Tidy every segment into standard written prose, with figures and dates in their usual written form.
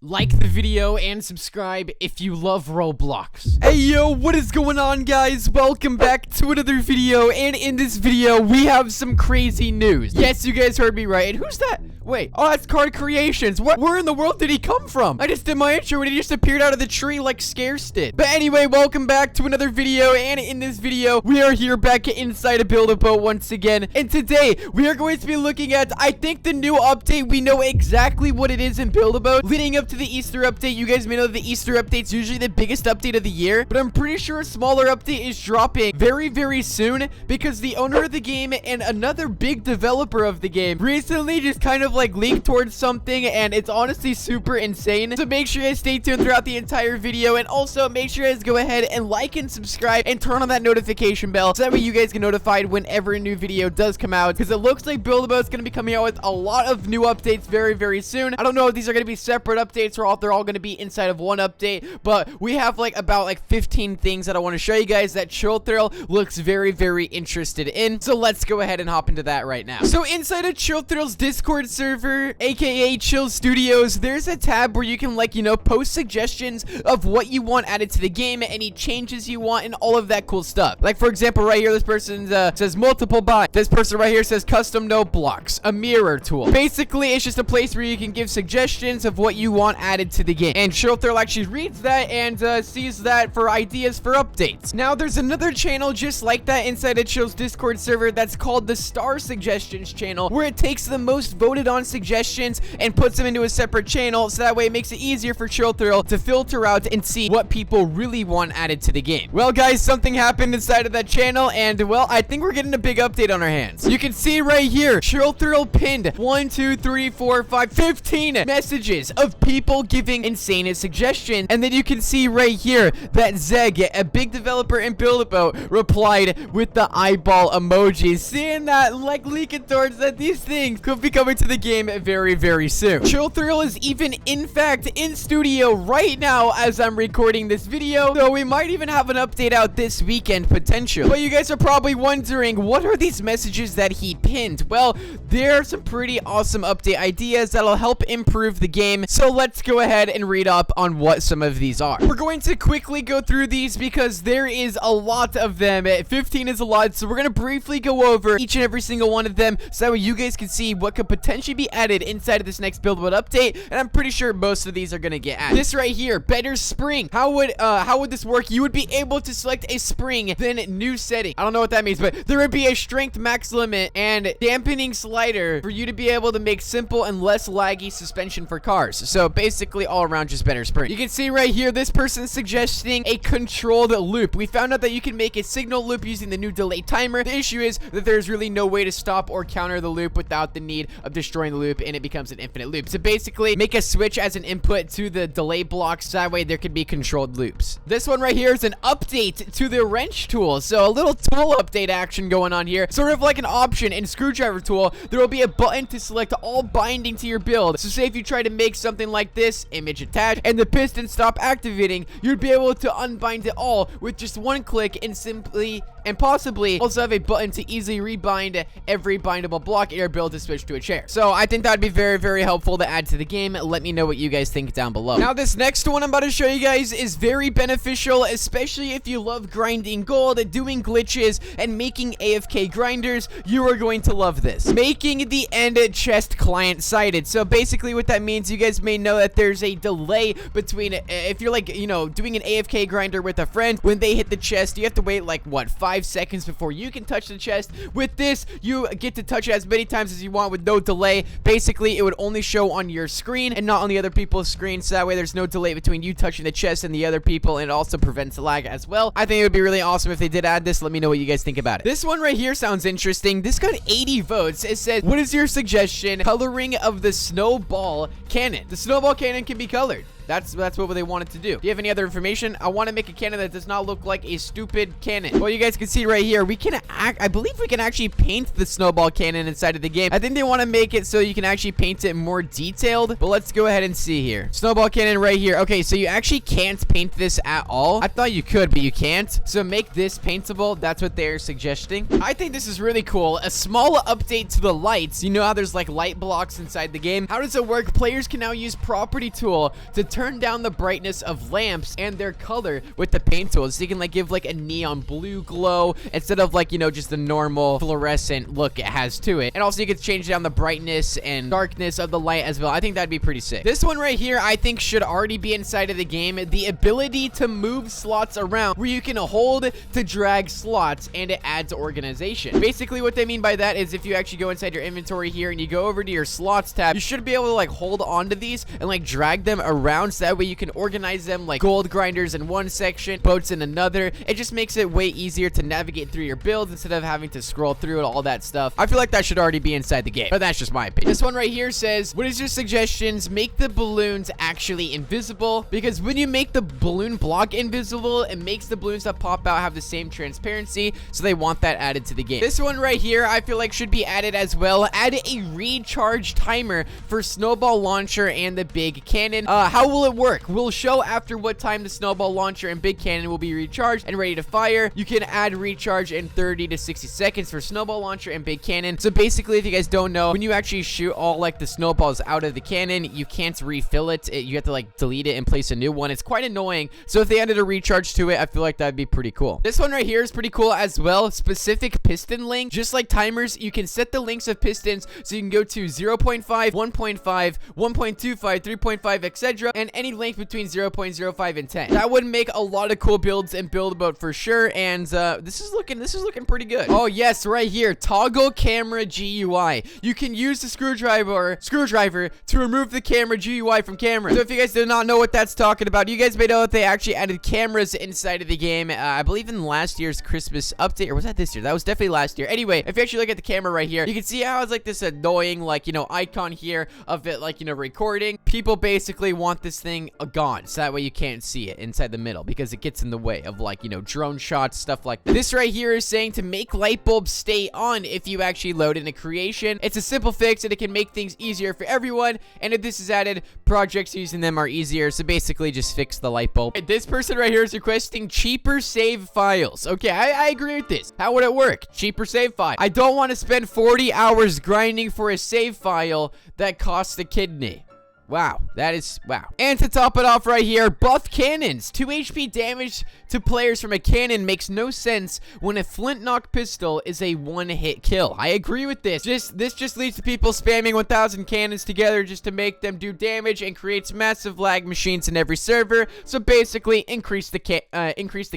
Like the video and subscribe if you love Roblox. Hey yo, what is going on, guys? Welcome back to another video, and in this video we have some crazy news. Yes, you guys heard me right. And who's that? Wait, oh, that's Card Creations. Where in the world did he come from? I just did my intro and he just appeared out of the tree like Scarce did. But anyway, welcome back to another video, and in this video we are here back inside a Build-A-Boat once again, and today we are going to be looking at, I think, the new update. We know exactly what it is in Build-A-Boat. Leading up to the Easter update, you guys may know the Easter update's usually the biggest update of the year, but I'm pretty sure a smaller update is dropping very soon, because the owner of the game and another big developer of the game recently just kind of like leaked towards something, and it's honestly super insane. So make sure you guys stay tuned throughout the entire video, and also make sure you guys go ahead and like and subscribe and turn on that notification bell so that way you guys get notified whenever a new video does come out, because it looks like Build-A-Boat's going to be coming out with a lot of new updates very soon. I don't know if these are going to be separate updates or if they're all going to be inside of one update, but we have about 15 things that I want to show you guys that Chill Thrill looks very interested in. So let's go ahead and hop into that right now. So inside of Chill Thrill's Discord server, aka Chill Studios, there's a tab where you can post suggestions of what you want added to the game, any changes you want, and all of that cool stuff. Like for example, right here, this person says multiple binds. This person right here says custom no blocks, a mirror tool. Basically, it's just a place where you can give suggestions of what you want added to the game, and Chill Thrill actually reads that and sees that for ideas for updates. Now there's another channel just like that inside of Chill's Discord server that's called the Star Suggestions channel, where it takes the most voted on suggestions and puts them into a separate channel, so that way it makes it easier for Chill Thrill to filter out and see what people really want added to the game. Well guys, something happened inside of that channel, and well, I think we're getting a big update on our hands. You can see right here, Chill Thrill pinned 1, 2, 3, 4, 5, 15 messages of people giving insane suggestions, and then you can see right here that Zeg, a big developer in Build-A-Boat, replied with the eyeball emoji, seeing that leaking towards that these things could be coming to the game very soon. Chill Thrill is even in fact in studio right now as I'm recording this video, so we might even have an update out this weekend potentially. But you guys are probably wondering, what are these messages that he pinned? Well, there are some pretty awesome update ideas that'll help improve the game, so let's go ahead and read up on what some of these are. We're going to quickly go through these because there is a lot of them. 15 is a lot, so we're going to briefly go over each and every single one of them so that way you guys can see what could potentially be added inside of this next Build-A-Boat update, and I'm pretty sure most of these are going to get added. This right here, better spring. How would this work? You would be able to select a spring, then new setting. I don't know what that means, but there would be a strength max limit and dampening slider for you to be able to make simple and less laggy suspension for cars. So basically all around just better spring. You can see right here, this person's suggesting a controlled loop. We found out that you can make a signal loop using the new delay timer. The issue is that there's really no way to stop or counter the loop without the need of destroying the loop, and it becomes an infinite loop. So basically make a switch as an input to the delay blocks, so that way there can be controlled loops. This one right here is an update to the wrench tool. So a little tool update action going on here, sort of like an option in screwdriver tool. There will be a button to select all binding to your build. So say if you try to make something like this, image attached, and the piston stop activating, you'd be able to unbind it all with just one click, and possibly also have a button to easily rebind every bindable block in your build to switch to a chair. So I think that'd be very helpful to add to the game. Let me know what you guys think down below. Now this next one I'm about to show you guys is very beneficial, especially if you love grinding gold, doing glitches, and making AFK grinders. You are going to love this. Making the end chest client-sided. So basically what that means, you guys may know that there's a delay between, if you're doing an AFK grinder with a friend, when they hit the chest, you have to wait 5 seconds before you can touch the chest. With this, you get to touch it as many times as you want with no delay. Basically, it would only show on your screen and not on the other people's screen, so that way there's no delay between you touching the chest and the other people, and it also prevents lag as well. I think it would be really awesome if they did add this. Let me know what you guys think about it. This one right here sounds interesting. This got 80 votes. It says, what is your suggestion? Coloring of the snowball cannon. The snowball cannon can be colored. That's what they wanted to do. Do you have any other information? I want to make a cannon that does not look like a stupid cannon. Well, you guys can see right here, we can I believe we can actually paint the snowball cannon inside of the game. I think they want to make it so you can actually paint it more detailed, but let's go ahead and see here. Snowball cannon right here. Okay, so you actually can't paint this at all. I thought you could, but you can't. So make this paintable. That's what they're suggesting. I think this is really cool. A small update to the lights. You know how there's like light blocks inside the game? How does it work? Players can now use property tool to turn down the brightness of lamps and their color with the paint tool. So you can like give like a neon blue glow instead of like, you know, just the normal fluorescent look it has to it. And also you can change down the brightness and darkness of the light as well. I think that'd be pretty sick. This one right here, I think should already be inside of the game. The ability to move slots around where you can hold to drag slots and it adds organization. Basically what they mean by that is if you actually go inside your inventory here and you go over to your slots tab, you should be able to like hold onto these and like drag them around so that way you can organize them like gold grinders in one section, boats in another. It just makes it way easier to navigate through your builds instead of having to scroll through and all that stuff. I feel like that should already be inside the game, but that's just my opinion. This one right here says, what is your suggestions? Make the balloons actually invisible, because when you make the balloon block invisible, it makes the balloons that pop out have the same transparency, so they want that added to the game. This one right here I feel like should be added as well. Add a recharge timer for snowball launcher and the big cannon. How will it work? We'll show after what time the snowball launcher and big cannon will be recharged and ready to fire. You can add recharge in 30 to 60 seconds for snowball launcher and big cannon. So basically, if you guys don't know, when you actually shoot all like the snowballs out of the cannon, you can't refill it. You have to like delete it and place a new one. It's quite annoying. So if they added a recharge to it, I feel like that'd be pretty cool. This one right here is pretty cool as well. Specific piston length. Just like timers, you can set the lengths of pistons so you can go to 0.5, 1.5, 1.25, 3.5, etc. and any length between 0.05 and 10. That would make a lot of cool builds and build mode for sure. And this is looking pretty good. Oh yes, right here, toggle camera GUI. You can use the screwdriver to remove the camera GUI from camera. So if you guys do not know what that's talking about, you guys may know that they actually added cameras inside of the game. I believe in last year's Christmas update, or was that this year? That was definitely last year. Anyway, if you actually look at the camera right here, you can see how it's like this annoying, like, you know, icon here of it, like, you know, recording. People basically want this thing gone, so that way you can't see it inside the middle because it gets in the way of, like, you know, drone shots, stuff like that. This right here is saying to make light bulbs stay on if you actually load in a creation. It's a simple fix and it can make things easier for everyone, and if this is added, projects using them are easier. So basically just fix the light bulb. And this person right here is requesting cheaper save files. Okay, I agree with this. How would it work? Cheaper save file. I don't want to spend 40 hours grinding for a save file that costs a kidney. Wow, that is, wow. And to top it off right here, buff cannons. 2 HP damage to players from a cannon makes no sense when a flint-knock pistol is a one-hit kill. I agree with this. This just leads to people spamming 1,000 cannons together just to make them do damage and creates massive lag machines in every server. So basically, increase the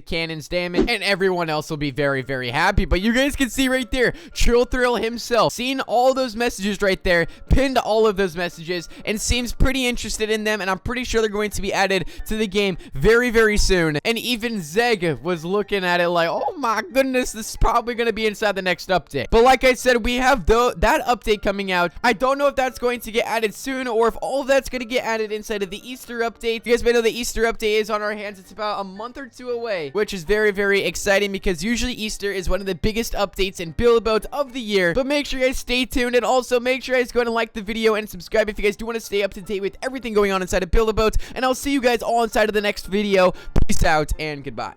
cannon's damage, and everyone else will be very, very happy. But you guys can see right there, Chill Thrill himself, seeing all those messages right there, pinned all of those messages, and seems pretty interested in them, and I'm pretty sure they're going to be added to the game very, very soon. And even Zeg was looking at it like, oh my goodness, this is probably going to be inside the next update. But like I said, we have that update coming out. I don't know if that's going to get added soon or if all of that's going to get added inside of the Easter update. You guys may know the Easter update is on our hands. It's about a month or two away, which is very, very exciting because usually Easter is one of the biggest updates and build modes of the year. But make sure you guys stay tuned, and also make sure you guys go and like the video and subscribe if you guys do want to stay up to date with everything going on inside of Build-A-Boats, and I'll see you guys all inside of the next video. Peace out and goodbye.